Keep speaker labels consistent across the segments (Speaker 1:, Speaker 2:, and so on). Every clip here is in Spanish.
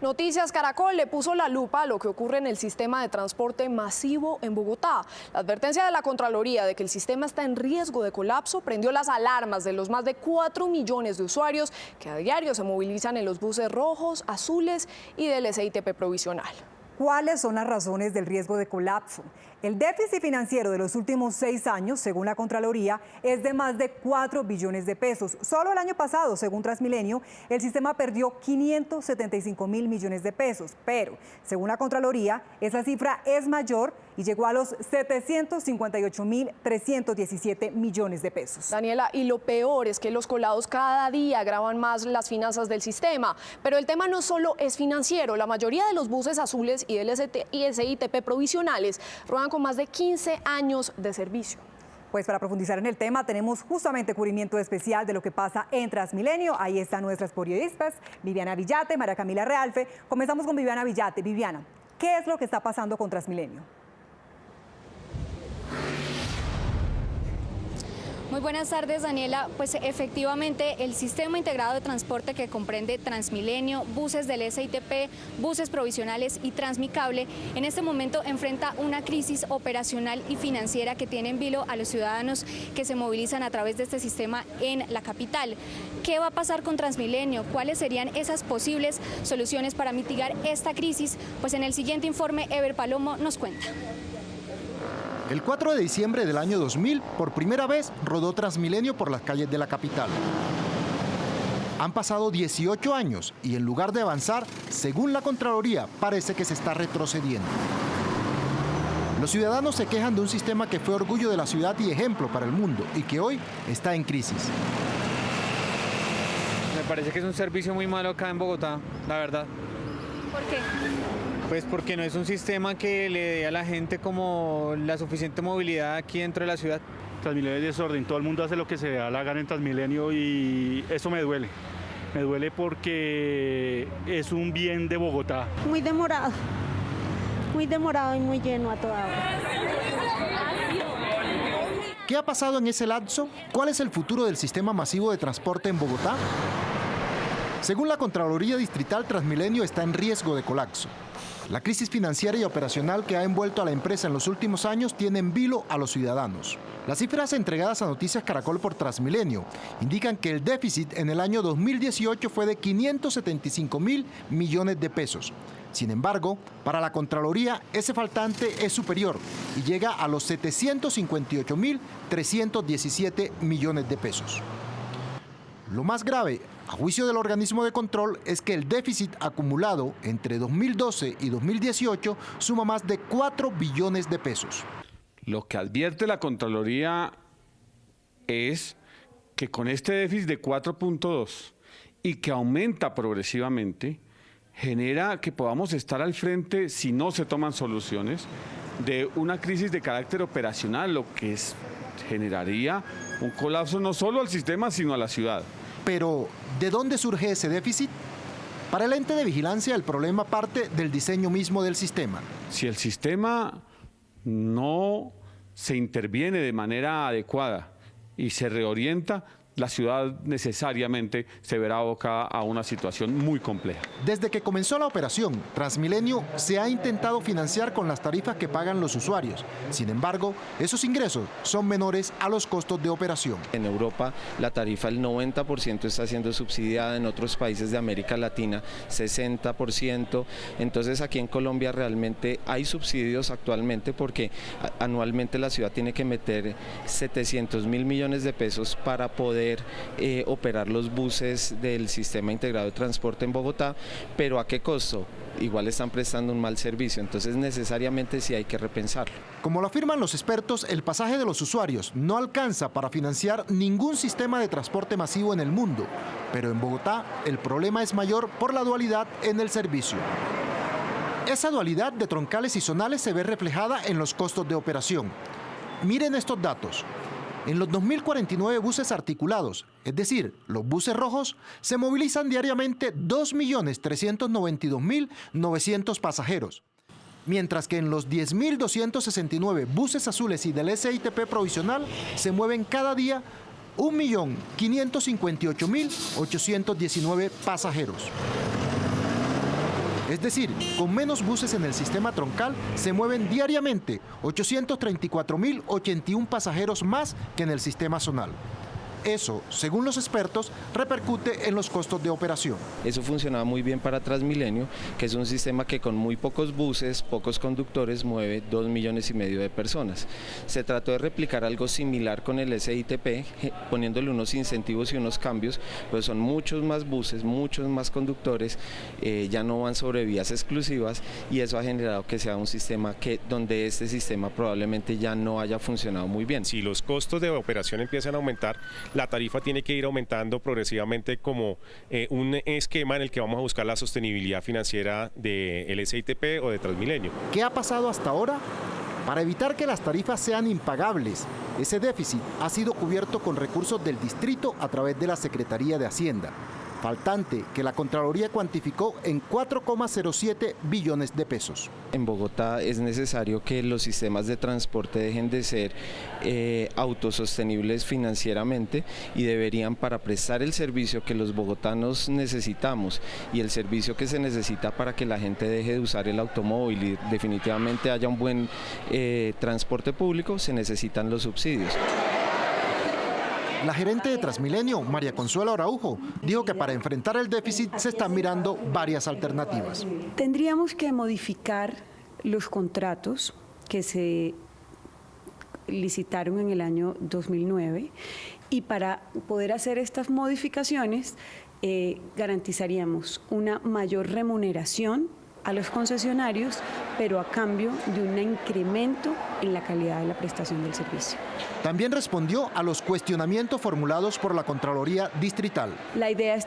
Speaker 1: Noticias Caracol le puso la lupa a lo que ocurre en el sistema de transporte masivo en Bogotá. La advertencia de la Contraloría de que el sistema está en riesgo de colapso prendió las alarmas de los más de 4 millones de usuarios que a diario se movilizan en los buses rojos, azules y del SITP provisional.
Speaker 2: ¿Cuáles son las razones del riesgo de colapso? El déficit financiero de los últimos 6 años, según la Contraloría, es de más de 4 billones de pesos. Solo el año pasado, según Transmilenio, el sistema perdió 575 mil millones de pesos. Pero, según la Contraloría, esa cifra es mayor y llegó a los 758.317 millones de pesos.
Speaker 1: Daniela, y lo peor es que los colados cada día agravan más las finanzas del sistema. Pero el tema no solo es financiero. La mayoría de los buses azules y del SITP provisionales ruedan con más de 15 años de servicio.
Speaker 2: Pues para profundizar en el tema tenemos justamente cubrimiento especial de lo que pasa en Transmilenio. Ahí están nuestras periodistas, Viviana Villate, María Camila Realfe. Comenzamos con Viviana Villate. Viviana, ¿qué es lo que está pasando con Transmilenio?
Speaker 3: Muy buenas tardes, Daniela. Pues efectivamente el sistema integrado de transporte que comprende Transmilenio, buses del SITP, buses provisionales y Transmicable, en este momento enfrenta una crisis operacional y financiera que tiene en vilo a los ciudadanos que se movilizan a través de este sistema en la capital. ¿Qué va a pasar con Transmilenio? ¿Cuáles serían esas posibles soluciones para mitigar esta crisis? Pues en el siguiente informe, Ever Palomo nos cuenta.
Speaker 4: El 4 de diciembre del año 2000, por primera vez, rodó Transmilenio por las calles de la capital. Han pasado 18 años y en lugar de avanzar, según la Contraloría, parece que se está retrocediendo. Los ciudadanos se quejan de un sistema que fue orgullo de la ciudad y ejemplo para el mundo y que hoy está en crisis.
Speaker 5: Me parece que es un servicio muy malo acá en Bogotá, la verdad.
Speaker 3: ¿Por qué?
Speaker 5: Pues porque no es un sistema que le dé a la gente como la suficiente movilidad aquí dentro de la ciudad.
Speaker 6: Transmilenio es desorden, todo el mundo hace lo que se le da la gana en Transmilenio y eso me duele. Me duele porque es un bien de Bogotá.
Speaker 7: Muy demorado y muy lleno a toda hora.
Speaker 4: ¿Qué ha pasado en ese lapso? ¿Cuál es el futuro del sistema masivo de transporte en Bogotá? Según la Contraloría Distrital, Transmilenio está en riesgo de colapso. La crisis financiera y operacional que ha envuelto a la empresa en los últimos años tiene en vilo a los ciudadanos. Las cifras entregadas a Noticias Caracol por Transmilenio indican que el déficit en el año 2018 fue de 575 mil millones de pesos. Sin embargo, para la Contraloría ese faltante es superior y llega a los 758.317 millones de pesos. Lo más grave, a juicio del organismo de control, es que el déficit acumulado entre 2012 y 2018 suma más de 4 billones de pesos.
Speaker 8: Lo que advierte la Contraloría es que con este déficit de 4.2 y que aumenta progresivamente, genera que podamos estar al frente, si no se toman soluciones, de una crisis de carácter operacional, lo que generaría un colapso no solo al sistema, sino a la ciudad.
Speaker 4: Pero, ¿de dónde surge ese déficit? Para el ente de vigilancia, el problema parte del diseño mismo del sistema.
Speaker 8: Si el sistema no se interviene de manera adecuada y se reorienta, la ciudad necesariamente se verá abocada a una situación muy compleja.
Speaker 4: Desde que comenzó la operación, Transmilenio se ha intentado financiar con las tarifas que pagan los usuarios. Sin embargo, esos ingresos son menores a los costos de operación.
Speaker 9: En Europa, la tarifa el 90% está siendo subsidiada, en otros países de América Latina 60%. Entonces aquí en Colombia realmente hay subsidios actualmente porque anualmente la ciudad tiene que meter 700.000 millones de pesos para poder operar los buses del sistema integrado de transporte en Bogotá, pero ¿a qué costo? Igual están prestando un mal servicio, entonces necesariamente sí hay que repensarlo.
Speaker 4: Como lo afirman los expertos, el pasaje de los usuarios no alcanza para financiar ningún sistema de transporte masivo en el mundo, pero en Bogotá el problema es mayor por la dualidad en el servicio. Esa dualidad de troncales y zonales se ve reflejada en los costos de operación. Miren estos datos. En los 2.049 buses articulados, es decir, los buses rojos, se movilizan diariamente 2.392.900 pasajeros, mientras que en los 10.269 buses azules y del SITP provisional se mueven cada día 1.558.819 pasajeros. Es decir, con menos buses en el sistema troncal se mueven diariamente 834.081 pasajeros más que en el sistema zonal. Eso, según los expertos, repercute en los costos de operación.
Speaker 9: Eso funcionaba muy bien para Transmilenio, que es un sistema que con muy pocos buses, pocos conductores, mueve 2,5 millones de personas. Se trató de replicar algo similar con el SITP, poniéndole unos incentivos y unos cambios, pues son muchos más buses, muchos más conductores, ya no van sobre vías exclusivas, y eso ha generado que sea un sistema donde este sistema probablemente ya no haya funcionado muy bien.
Speaker 10: Si los costos de operación empiezan a aumentar, la tarifa tiene que ir aumentando progresivamente como un esquema en el que vamos a buscar la sostenibilidad financiera del SITP o de Transmilenio.
Speaker 4: ¿Qué ha pasado hasta ahora? Para evitar que las tarifas sean impagables, ese déficit ha sido cubierto con recursos del distrito a través de la Secretaría de Hacienda, faltante que la Contraloría cuantificó en 4,07 billones de pesos.
Speaker 9: En Bogotá es necesario que los sistemas de transporte dejen de ser autosostenibles financieramente y deberían, para prestar el servicio que los bogotanos necesitamos y el servicio que se necesita para que la gente deje de usar el automóvil y definitivamente haya un buen transporte público, se necesitan los subsidios.
Speaker 4: La gerente de Transmilenio, María Consuelo Araujo, dijo que para enfrentar el déficit se están mirando varias alternativas.
Speaker 11: Tendríamos que modificar los contratos que se licitaron en el año 2009 y para poder hacer estas modificaciones garantizaríamos una mayor remuneración a los concesionarios, pero a cambio de un incremento en la calidad de la prestación del servicio.
Speaker 4: También respondió a los cuestionamientos formulados por la Contraloría Distrital.
Speaker 11: La idea es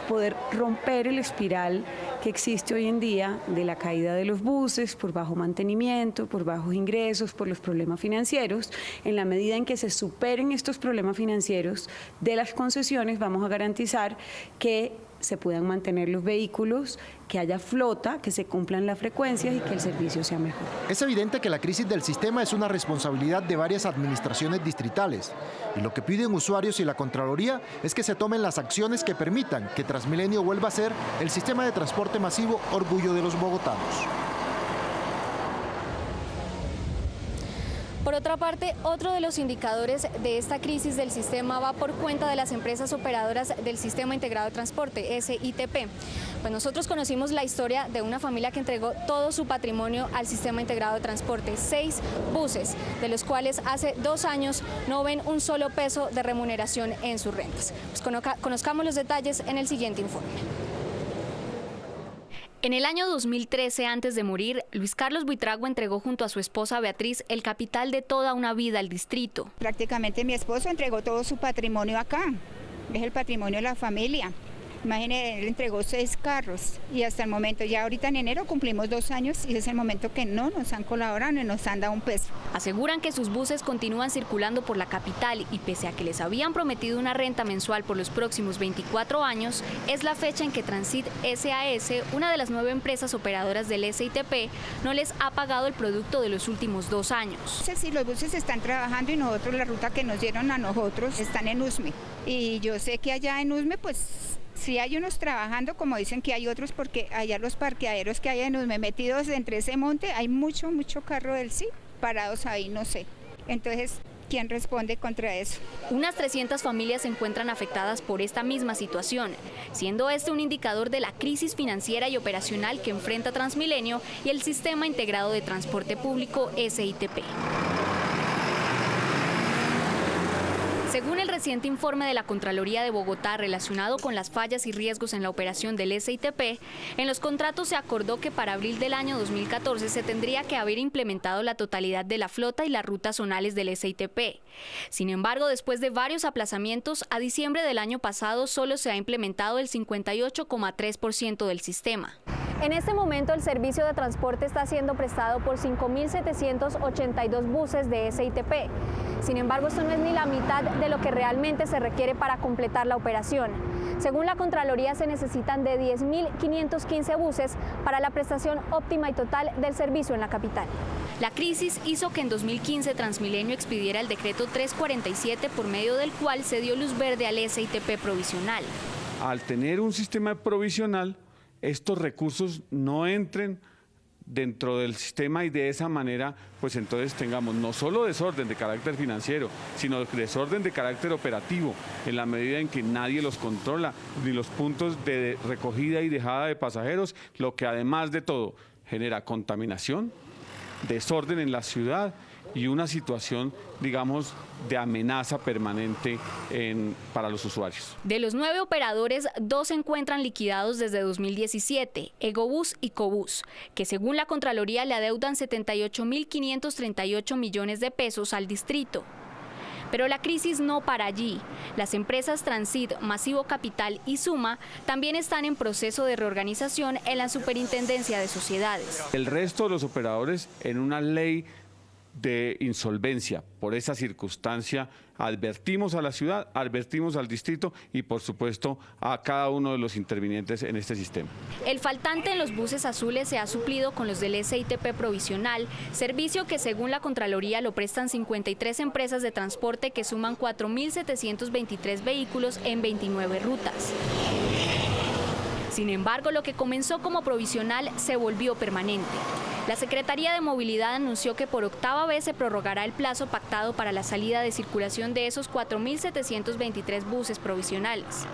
Speaker 11: poder romper el espiral que existe hoy en día de la caída de los buses por bajo mantenimiento, por bajos ingresos, por los problemas financieros. En la medida en que se superen estos problemas financieros de las concesiones, vamos a garantizar que se puedan mantener los vehículos, que haya flota, que se cumplan las frecuencias y que el servicio sea mejor.
Speaker 4: Es evidente que la crisis del sistema es una responsabilidad de varias administraciones distritales y lo que piden usuarios y la Contraloría es que se tomen las acciones que permitan que Transmilenio vuelva a ser el sistema de transporte masivo orgullo de los bogotanos.
Speaker 3: Por otra parte, otro de los indicadores de esta crisis del sistema va por cuenta de las empresas operadoras del Sistema Integrado de Transporte, SITP. Pues nosotros conocimos la historia de una familia que entregó todo su patrimonio al Sistema Integrado de Transporte, 6 buses, de los cuales hace 2 años no ven un solo peso de remuneración en sus rentas. Pues conozcamos los detalles en el siguiente informe. En el año 2013, antes de morir, Luis Carlos Buitrago entregó junto a su esposa Beatriz el capital de toda una vida al distrito.
Speaker 12: Prácticamente mi esposo entregó todo su patrimonio acá, es el patrimonio de la familia. Imagínense, él entregó 6 carros y hasta el momento, ya ahorita en enero cumplimos 2 años y es el momento que no nos han colaborado ni nos han dado un peso.
Speaker 3: Aseguran que sus buses continúan circulando por la capital y pese a que les habían prometido una renta mensual por los próximos 24 años, es la fecha en que Transit SAS, una de las 9 empresas operadoras del SITP, no les ha pagado el producto de los últimos 2 años.
Speaker 12: No sé si los buses están trabajando y nosotros, la ruta que nos dieron a nosotros, están en Usme. Y yo sé que allá en Usme, pues sí hay unos trabajando, como dicen que hay otros, porque allá los parqueaderos que hay en Usme metidos entre ese monte, hay mucho carro del sí parados ahí, no sé. Entonces, ¿quién responde contra eso?
Speaker 3: Unas 300 familias se encuentran afectadas por esta misma situación, siendo este un indicador de la crisis financiera y operacional que enfrenta Transmilenio y el Sistema Integrado de Transporte Público SITP. Según el reciente informe de la Contraloría de Bogotá relacionado con las fallas y riesgos en la operación del SITP, en los contratos se acordó que para abril del año 2014 se tendría que haber implementado la totalidad de la flota y las rutas zonales del SITP. Sin embargo, después de varios aplazamientos, a diciembre del año pasado solo se ha implementado el 58,3% del sistema. En este momento el servicio de transporte está siendo prestado por 5.782 buses de SITP. Sin embargo, esto no es ni la mitad de lo que realmente se requiere para completar la operación. Según la Contraloría, se necesitan de 10.515 buses para la prestación óptima y total del servicio en la capital. La crisis hizo que en 2015 Transmilenio expidiera el decreto 347 por medio del cual se dio luz verde al SITP provisional.
Speaker 8: Al tener un sistema provisional, estos recursos no entren dentro del sistema y de esa manera, pues entonces tengamos no solo desorden de carácter financiero, sino desorden de carácter operativo, en la medida en que nadie los controla, ni los puntos de recogida y dejada de pasajeros, lo que además de todo genera contaminación, desorden en la ciudad y una situación, digamos, de amenaza permanente para los usuarios.
Speaker 3: De los 9 operadores, 2 se encuentran liquidados desde 2017, Egobús y Cobús, que según la Contraloría le adeudan 78.538 millones de pesos al distrito. Pero la crisis no para allí. Las empresas Transit, Masivo Capital y Suma también están en proceso de reorganización en la Superintendencia de Sociedades.
Speaker 8: El resto de los operadores en una ley de insolvencia. Por esa circunstancia advertimos a la ciudad, advertimos al distrito y por supuesto a cada uno de los intervinientes en este sistema.
Speaker 3: El faltante en los buses azules se ha suplido con los del SITP provisional, servicio que según la Contraloría lo prestan 53 empresas de transporte que suman 4.723 vehículos en 29 rutas. Sin embargo, lo que comenzó como provisional se volvió permanente. La Secretaría de Movilidad anunció que por 8ª vez se prorrogará el plazo pactado para la salida de circulación de esos 4.723 buses provisionales.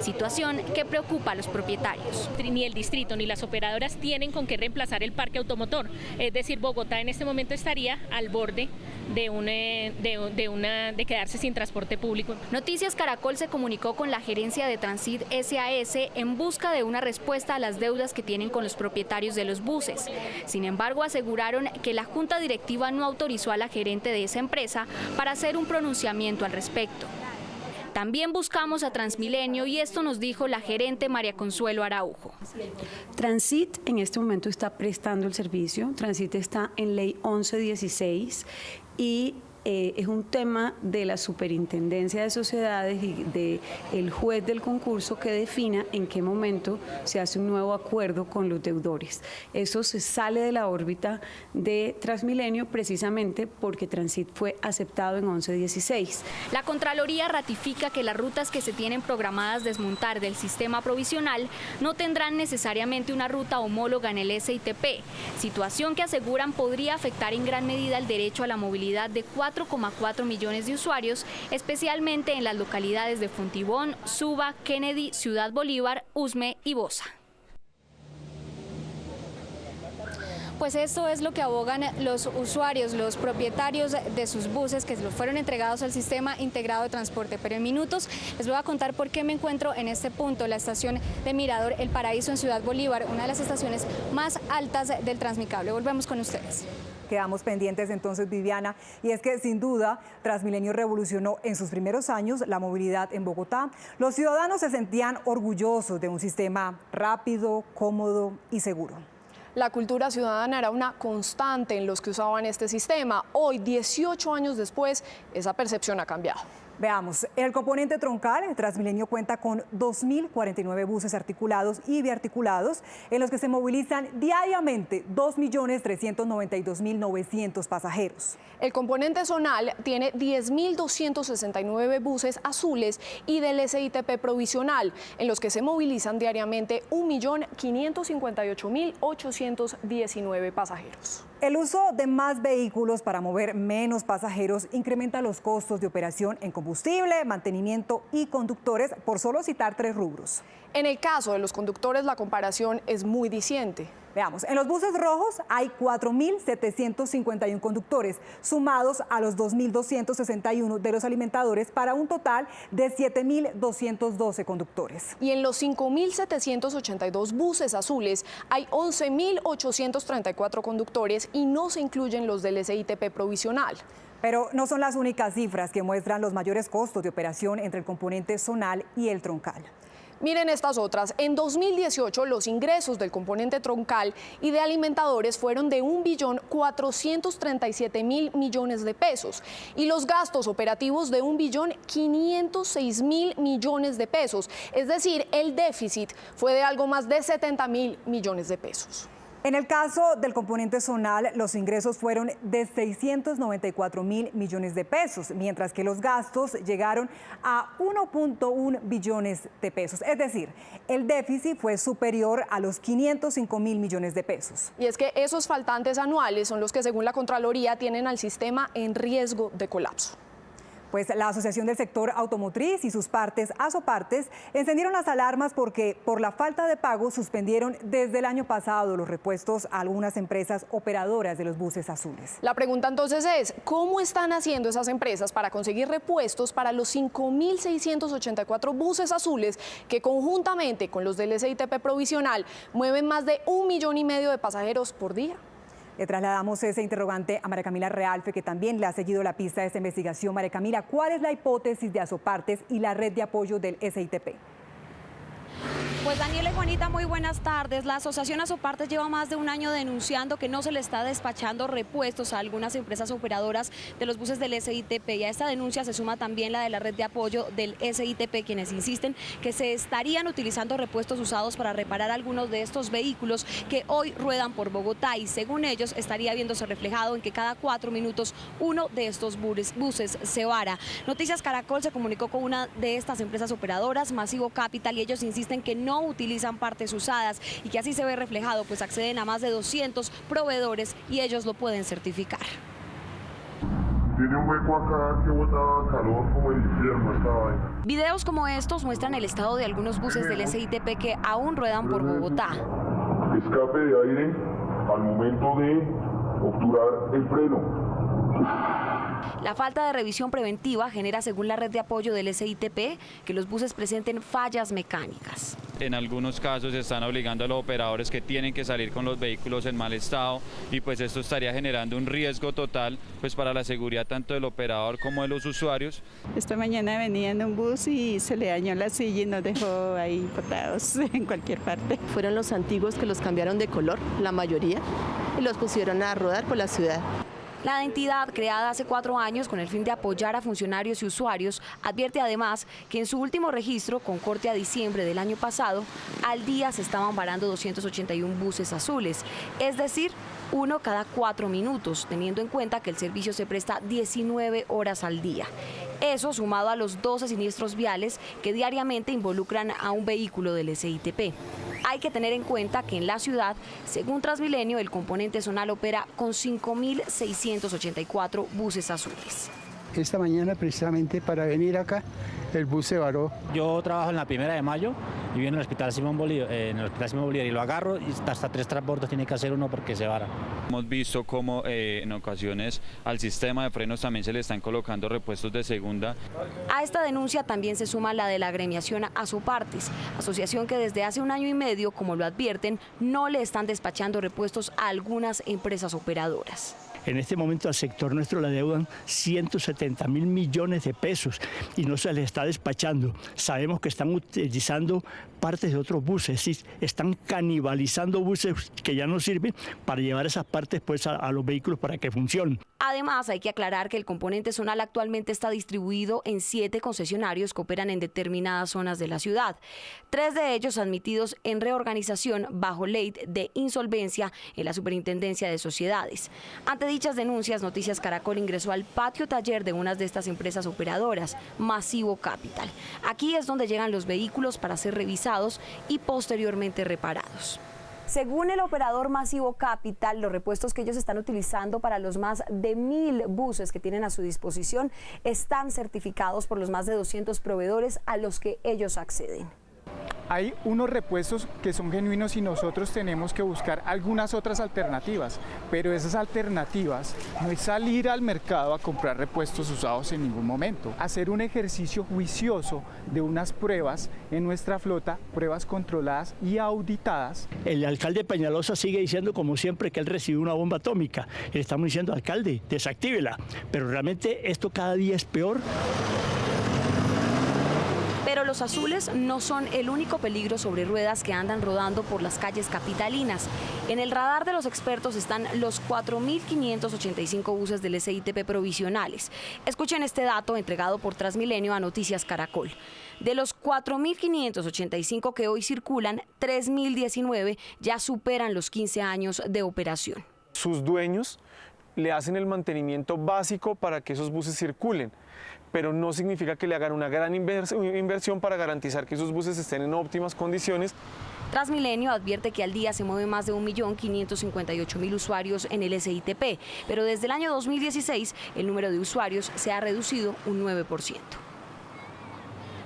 Speaker 3: Situación que preocupa a los propietarios.
Speaker 13: Ni el distrito ni las operadoras tienen con qué reemplazar el parque automotor. Es decir, Bogotá en este momento estaría al borde de quedarse sin transporte público.
Speaker 3: Noticias Caracol se comunicó con la gerencia de Transit SAS en busca de una respuesta a las deudas que tienen con los propietarios de los buses. Sin embargo, aseguraron que la junta directiva no autorizó a la gerente de esa empresa para hacer un pronunciamiento al respecto. También buscamos a Transmilenio y esto nos dijo la gerente María Consuelo Araujo.
Speaker 11: Transit en este momento está prestando el servicio, Transit está en ley 1116 y es un tema de la Superintendencia de Sociedades y del juez del concurso que defina en qué momento se hace un nuevo acuerdo con los deudores. Eso se sale de la órbita de Transmilenio precisamente porque Transit fue aceptado en 1116.
Speaker 3: La Contraloría ratifica que las rutas que se tienen programadas desmontar del sistema provisional no tendrán necesariamente una ruta homóloga en el SITP, situación que aseguran podría afectar en gran medida el derecho a la movilidad de 4,4 millones de usuarios, especialmente en las localidades de Fontibón, Suba, Kennedy, Ciudad Bolívar, Usme y Bosa. Pues esto es lo que abogan los usuarios, los propietarios de sus buses que fueron entregados al Sistema Integrado de Transporte. Pero en minutos les voy a contar por qué me encuentro en este punto, la estación de Mirador El Paraíso en Ciudad Bolívar, una de las estaciones más altas del Transmicable. Volvemos con ustedes.
Speaker 2: Quedamos pendientes entonces, Viviana, y es que sin duda Transmilenio revolucionó en sus primeros años la movilidad en Bogotá. Los ciudadanos se sentían orgullosos de un sistema rápido, cómodo y seguro.
Speaker 1: La cultura ciudadana era una constante en los que usaban este sistema. Hoy, 18 años después, esa percepción ha cambiado.
Speaker 2: Veamos, el componente troncal, Transmilenio cuenta con 2.049 buses articulados y biarticulados, en los que se movilizan diariamente 2.392.900 pasajeros.
Speaker 1: El componente zonal tiene 10.269 buses azules y del SITP provisional, en los que se movilizan diariamente 1.558.819 pasajeros.
Speaker 2: El uso de más vehículos para mover menos pasajeros incrementa los costos de operación en combustible, mantenimiento y conductores, por solo citar 3 rubros.
Speaker 1: En el caso de los conductores, la comparación es muy diciente.
Speaker 2: Veamos, en los buses rojos hay 4.751 conductores, sumados a los 2.261 de los alimentadores, para un total de 7.212 conductores.
Speaker 1: Y en los 5.782 buses azules hay 11.834 conductores y no se incluyen los del SITP provisional.
Speaker 2: Pero no son las únicas cifras que muestran los mayores costos de operación entre el componente zonal y el troncal.
Speaker 1: Miren estas otras. En 2018 los ingresos del componente troncal y de alimentadores fueron de 1.437.000 millones de pesos y los gastos operativos de 1.506.000 millones de pesos. Es decir, el déficit fue de algo más de 70.000 millones de pesos.
Speaker 2: En el caso del componente zonal, los ingresos fueron de 694.000 millones de pesos, mientras que los gastos llegaron a 1.1 billones de pesos. Es decir, el déficit fue superior a los 505.000 millones de pesos.
Speaker 1: Y es que esos faltantes anuales son los que, según la Contraloría, tienen al sistema en riesgo de colapso.
Speaker 2: Pues la Asociación del Sector Automotriz y sus partes, Asopartes, encendieron las alarmas porque por la falta de pago suspendieron desde el año pasado los repuestos a algunas empresas operadoras de los buses azules.
Speaker 1: La pregunta entonces es, ¿cómo están haciendo esas empresas para conseguir repuestos para los 5.684 buses azules que conjuntamente con los del SITP provisional mueven más de 1,5 millones de pasajeros por día?
Speaker 2: Le trasladamos ese interrogante a María Camila Realfe, que también le ha seguido la pista de esta investigación. María Camila, ¿cuál es la hipótesis de Asopartes y la red de apoyo del SITP?
Speaker 14: Pues Daniela y Juanita, muy buenas tardes. La Asociación Asopartes lleva más de un año denunciando que no se le está despachando repuestos a algunas empresas operadoras de los buses del SITP. Y a esta denuncia se suma también la de la red de apoyo del SITP, quienes insisten que se estarían utilizando repuestos usados para reparar algunos de estos vehículos que hoy ruedan por Bogotá. Y según ellos, estaría viéndose reflejado en que cada 4 minutos uno de estos buses se vara. Noticias Caracol se comunicó con una de estas empresas operadoras, Masivo Capital, y ellos insisten que no utilizan partes usadas y que así se ve reflejado, pues acceden a más de 200 proveedores y ellos lo pueden certificar.
Speaker 15: Tiene un hueco acá que bota calor como el infierno esta vaina.
Speaker 14: Videos como estos muestran el estado de algunos buses del SITP que aún ruedan por Bogotá.
Speaker 15: Escape de aire al momento de obturar el freno.
Speaker 14: La falta de revisión preventiva genera, según la red de apoyo del SITP, que los buses presenten fallas mecánicas.
Speaker 16: En algunos casos se están obligando a los operadores que tienen que salir con los vehículos en mal estado y pues esto estaría generando un riesgo total pues para la seguridad tanto del operador como de los usuarios.
Speaker 17: Esta mañana venía en un bus y se le dañó la silla y nos dejó ahí botados en cualquier parte.
Speaker 18: Fueron los antiguos que los cambiaron de color, la mayoría, y los pusieron a rodar por la ciudad.
Speaker 14: La entidad, creada hace 4 años con el fin de apoyar a funcionarios y usuarios, advierte además que en su último registro, con corte a diciembre del año pasado, al día se estaban varando 281 buses azules, es decir, uno cada 4 minutos, teniendo en cuenta que el servicio se presta 19 horas al día. Eso sumado a los 12 siniestros viales que diariamente involucran a un vehículo del SITP. Hay que tener en cuenta que en la ciudad, según Transmilenio, el componente zonal opera con 5.684 buses azules.
Speaker 19: Esta mañana, precisamente para venir acá, el bus se varó.
Speaker 20: Yo trabajo en la 1 de Mayo y vivo en el Hospital Simón Bolívar, y lo agarro y hasta 3 transbordos tiene que hacer uno porque se vara.
Speaker 16: Hemos visto cómo en ocasiones al sistema de frenos también se le están colocando repuestos de segunda.
Speaker 14: A esta denuncia también se suma la de la agremiación Asopartes, asociación que desde hace 1 año y medio, como lo advierten, no le están despachando repuestos a algunas empresas operadoras.
Speaker 19: En este momento al sector nuestro le deudan 170.000 millones de pesos y no se les está despachando. Sabemos que están utilizando partes de otros buses, ¿sí? Están canibalizando buses que ya no sirven para llevar esas partes pues, a los vehículos para que funcionen.
Speaker 14: Además, hay que aclarar que el componente zonal actualmente está distribuido en 7 concesionarios que operan en determinadas zonas de la ciudad. 3 de ellos admitidos en reorganización bajo ley de insolvencia en la Superintendencia de Sociedades. Ante dichas denuncias, Noticias Caracol ingresó al patio taller de una de estas empresas operadoras, Masivo Capital. Aquí es donde llegan los vehículos para ser revisados y posteriormente reparados. Según el operador Masivo Capital, los repuestos que ellos están utilizando para los más de 1.000 buses que tienen a su disposición están certificados por los más de 200 proveedores a los que ellos acceden.
Speaker 21: Hay unos repuestos que son genuinos y nosotros tenemos que buscar algunas otras alternativas, pero esas alternativas no es salir al mercado a comprar repuestos usados en ningún momento. Hacer un ejercicio juicioso de unas pruebas en nuestra flota, pruebas controladas y auditadas.
Speaker 19: El alcalde Peñalosa sigue diciendo como siempre que él recibió una bomba atómica. Le estamos diciendo, alcalde, desactívela, pero realmente esto cada día es peor.
Speaker 14: Pero los los azules no son el único peligro sobre ruedas que andan rodando por las calles capitalinas. En el radar de los expertos están los 4.585 buses del SITP provisionales. Escuchen este dato entregado por Transmilenio a Noticias Caracol. De los 4.585 que hoy circulan, 3.019 ya superan los 15 años de operación.
Speaker 5: Sus dueños le hacen el mantenimiento básico para que esos buses circulen, pero no significa que le hagan una gran inversión para garantizar que esos buses estén en óptimas condiciones.
Speaker 14: Transmilenio advierte que al día se mueven más de 1.558.000 usuarios en el SITP, pero desde el año 2016 el número de usuarios se ha reducido un 9%.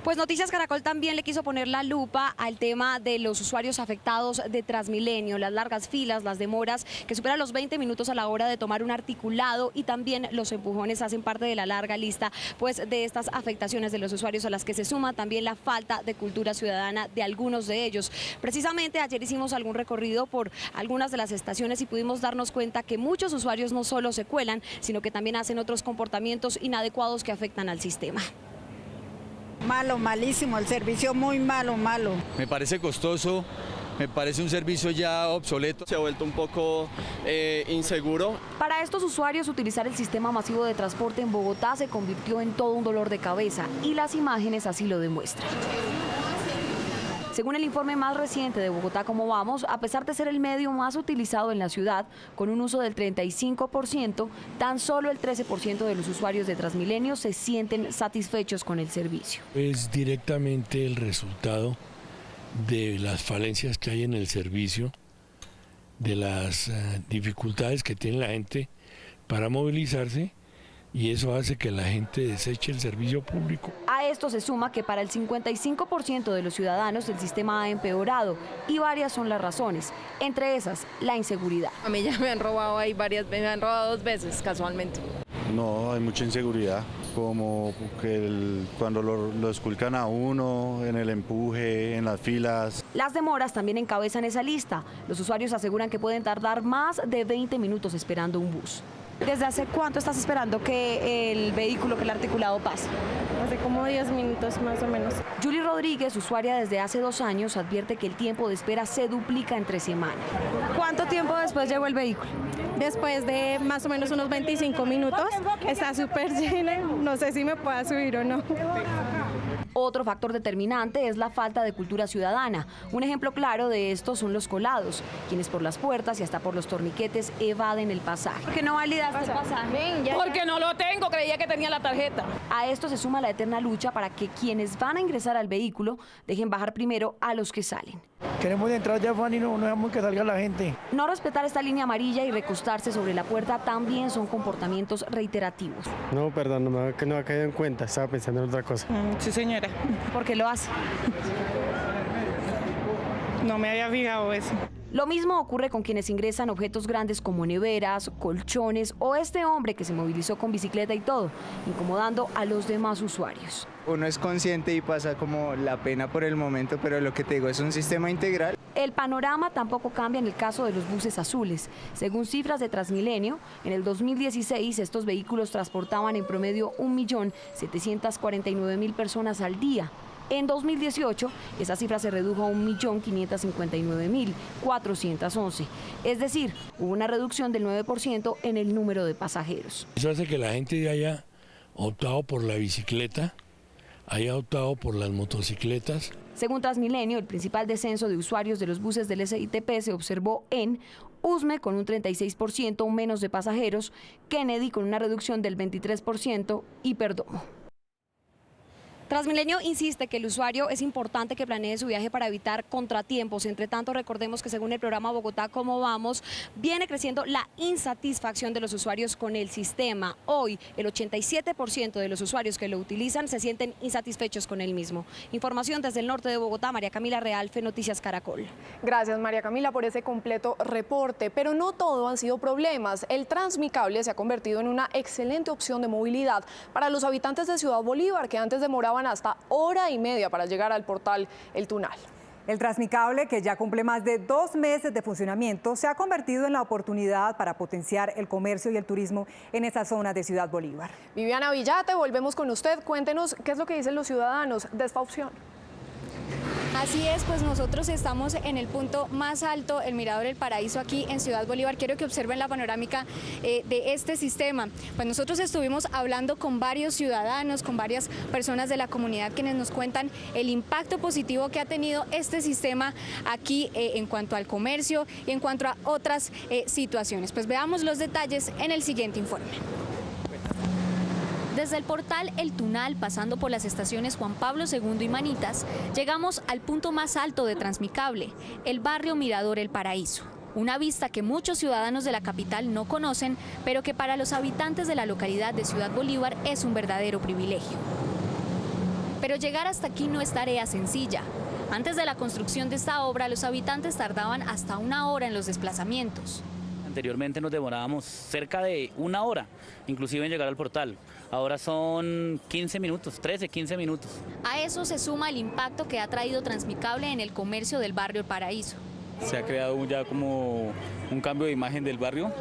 Speaker 14: Pues Noticias Caracol también le quiso poner la lupa al tema de los usuarios afectados de Transmilenio, las largas filas, las demoras que superan los 20 minutos a la hora de tomar un articulado, y también los empujones hacen parte de la larga lista pues de estas afectaciones de los usuarios, a las que se suma también la falta de cultura ciudadana de algunos de ellos. Precisamente ayer hicimos algún recorrido por algunas de las estaciones y pudimos darnos cuenta que muchos usuarios no solo se cuelan, sino que también hacen otros comportamientos inadecuados que afectan al sistema.
Speaker 22: Malo, malísimo, el servicio muy malo, malo.
Speaker 23: Me parece costoso, me parece un servicio ya obsoleto. Se ha vuelto un poco inseguro.
Speaker 14: Para estos usuarios, utilizar el sistema masivo de transporte en Bogotá se convirtió en todo un dolor de cabeza, y las imágenes así lo demuestran. Según el informe más reciente de Bogotá Cómo Vamos, a pesar de ser el medio más utilizado en la ciudad, con un uso del 35%, tan solo el 13% de los usuarios de Transmilenio se sienten satisfechos con el servicio.
Speaker 24: Es directamente el resultado de las falencias que hay en el servicio, de las dificultades que tiene la gente para movilizarse, y eso hace que la gente deseche el servicio público.
Speaker 14: A esto se suma que para el 55% de los ciudadanos el sistema ha empeorado, y varias son las razones, entre esas la inseguridad.
Speaker 25: A mí ya me han robado ahí me han robado 2 veces casualmente.
Speaker 26: No, hay mucha inseguridad, como que cuando lo esculcan a uno, en el empuje, en las filas.
Speaker 14: Las demoras también encabezan esa lista. Los usuarios aseguran que pueden tardar más de 20 minutos esperando un bus. ¿Desde hace cuánto estás esperando que el vehículo, que el articulado pase?
Speaker 7: Hace como 10 minutos más o menos.
Speaker 14: Julie Rodríguez, usuaria desde hace 2 años, advierte que el tiempo de espera se duplica entre semana. ¿Cuánto tiempo después llegó el vehículo?
Speaker 7: Después de más o menos unos 25 minutos, está súper lleno, no sé si me pueda subir o no.
Speaker 14: Otro factor determinante es la falta de cultura ciudadana. Un ejemplo claro de esto son los colados, quienes por las puertas y hasta por los torniquetes evaden el pasaje. ¿Por qué no validaste el pasaje?
Speaker 25: Porque no lo tengo, creía que tenía la tarjeta.
Speaker 14: A esto se suma la eterna lucha para que quienes van a ingresar al vehículo dejen bajar primero a los que salen.
Speaker 27: Queremos entrar ya, Fanny, no dejamos que salga la gente.
Speaker 14: No respetar esta línea amarilla y recostarse sobre la puerta también son comportamientos reiterativos.
Speaker 27: No, perdón, no me ha caído en cuenta, estaba pensando en otra cosa.
Speaker 7: Sí, señora.
Speaker 14: ¿Por qué lo hace?
Speaker 7: No me había fijado eso.
Speaker 14: Lo mismo ocurre con quienes ingresan objetos grandes como neveras, colchones o este hombre que se movilizó con bicicleta y todo, incomodando a los demás usuarios.
Speaker 28: Uno es consciente y pasa como la pena por el momento, pero lo que te digo es un sistema integral.
Speaker 14: El panorama tampoco cambia en el caso de los buses azules. Según cifras de Transmilenio, en el 2016 estos vehículos transportaban en promedio 1.749.000 personas al día. En 2018, esa cifra se redujo a 1.559.411. Es decir, hubo una reducción del 9% en el número de pasajeros.
Speaker 24: Eso hace que la gente haya optado por la bicicleta, haya optado por las motocicletas.
Speaker 14: Según Transmilenio, el principal descenso de usuarios de los buses del SITP se observó en Usme, con un 36% menos de pasajeros, Kennedy con una reducción del 23% y Perdomo. Transmilenio insiste que el usuario es importante que planee su viaje para evitar contratiempos. Entre tanto, recordemos que según el programa Bogotá Cómo Vamos, viene creciendo la insatisfacción de los usuarios con el sistema. Hoy, el 87% de los usuarios que lo utilizan se sienten insatisfechos con el mismo. Información desde el norte de Bogotá, María Camila Realfe, Noticias Caracol.
Speaker 1: Gracias, María Camila, por ese completo reporte. Pero no todo han sido problemas. El Transmicable se ha convertido en una excelente opción de movilidad para los habitantes de Ciudad Bolívar, que antes demoraban hasta hora y media para llegar al portal El Tunal.
Speaker 2: El Transmicable, que ya cumple más de 2 meses de funcionamiento, se ha convertido en la oportunidad para potenciar el comercio y el turismo en esa zona de Ciudad Bolívar.
Speaker 1: Viviana Villate, volvemos con usted. Cuéntenos qué es lo que dicen los ciudadanos de esta opción.
Speaker 3: Así es, pues nosotros estamos en el punto más alto, el Mirador El Paraíso, aquí en Ciudad Bolívar. Quiero que observen la panorámica de este sistema. Pues nosotros estuvimos hablando con varios ciudadanos, con varias personas de la comunidad quienes nos cuentan el impacto positivo que ha tenido este sistema aquí en cuanto al comercio y en cuanto a otras situaciones. Pues veamos los detalles en el siguiente informe. Desde el portal El Tunal, pasando por las estaciones Juan Pablo II y Manitas, llegamos al punto más alto de Transmicable, el barrio Mirador El Paraíso. Una vista que muchos ciudadanos de la capital no conocen, pero que para los habitantes de la localidad de Ciudad Bolívar es un verdadero privilegio. Pero llegar hasta aquí no es tarea sencilla. Antes de la construcción de esta obra, los habitantes tardaban hasta 1 hora en los desplazamientos.
Speaker 4: Anteriormente nos demorábamos cerca de 1 hora, inclusive en llegar al portal. Ahora son 15 minutos, 13, 15 minutos.
Speaker 3: A eso se suma el impacto que ha traído Transmicable en el comercio del barrio El Paraíso.
Speaker 4: Se ha creado ya como un cambio de imagen del barrio.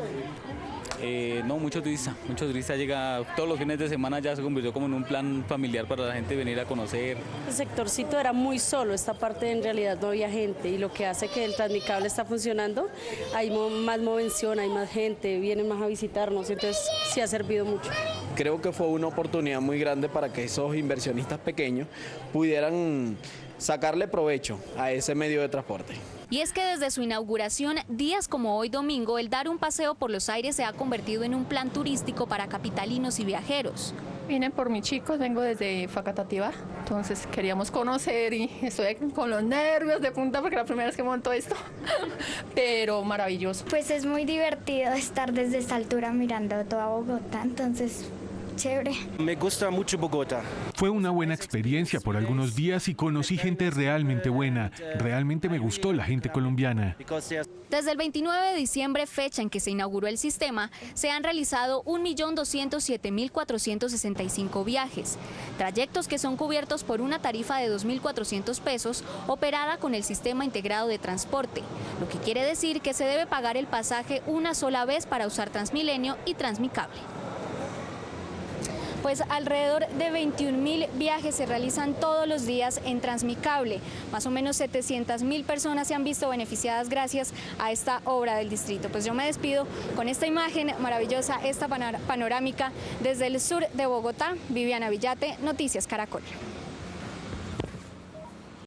Speaker 4: Muchos turistas llegan todos los fines de semana, ya se convirtió como en un plan familiar para la gente venir a conocer.
Speaker 6: El sectorcito era muy solo, esta parte en realidad no había gente y lo que hace que el Transmicable está funcionando, hay más movención, hay más gente, vienen más a visitarnos, entonces sí ha servido mucho.
Speaker 8: Creo que fue una oportunidad muy grande para que esos inversionistas pequeños pudieran sacarle provecho a ese medio de transporte.
Speaker 3: Y es que desde su inauguración, días como hoy domingo, el dar un paseo por los aires se ha convertido en un plan turístico para capitalinos y viajeros.
Speaker 25: Vine por mis chicos, vengo desde Facatativá, entonces queríamos conocer y estoy con los nervios de punta porque la primera vez que monto esto, pero maravilloso.
Speaker 9: Pues es muy divertido estar desde esta altura mirando toda Bogotá, entonces chévere.
Speaker 10: Me gusta mucho Bogotá.
Speaker 11: Fue una buena experiencia por algunos días y conocí gente realmente buena. Realmente me gustó la gente colombiana.
Speaker 3: Desde el 29 de diciembre, fecha en que se inauguró el sistema, se han realizado 1.207.465 viajes, trayectos que son cubiertos por una tarifa de 2.400 pesos operada con el sistema integrado de transporte, lo que quiere decir que se debe pagar el pasaje una sola vez para usar Transmilenio y Transmicable. Pues alrededor de 21.000 viajes se realizan todos los días en Transmicable. Más o menos 700.000 personas se han visto beneficiadas gracias a esta obra del distrito. Pues yo me despido con esta imagen maravillosa, esta panorámica desde el sur de Bogotá. Viviana Villate, Noticias Caracol.